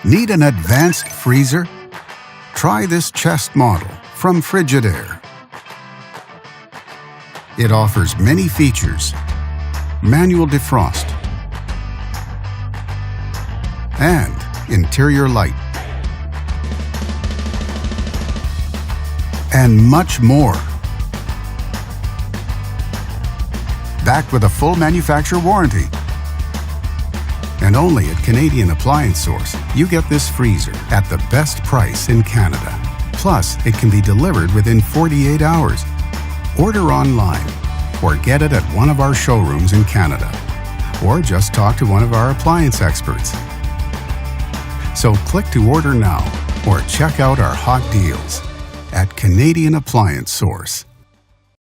Need an advanced freezer? Try this chest model from Frigidaire. It offers many features: manual defrost and interior light, and much more. Backed with a full manufacturer warranty. And only at Canadian Appliance Source, you get this freezer at the best price in Canada. Plus, it can be delivered within 48 hours. Order online or get it at one of our showrooms in Canada. Or just talk to one of our appliance experts. So click to order now or check out our hot deals at Canadian Appliance Source.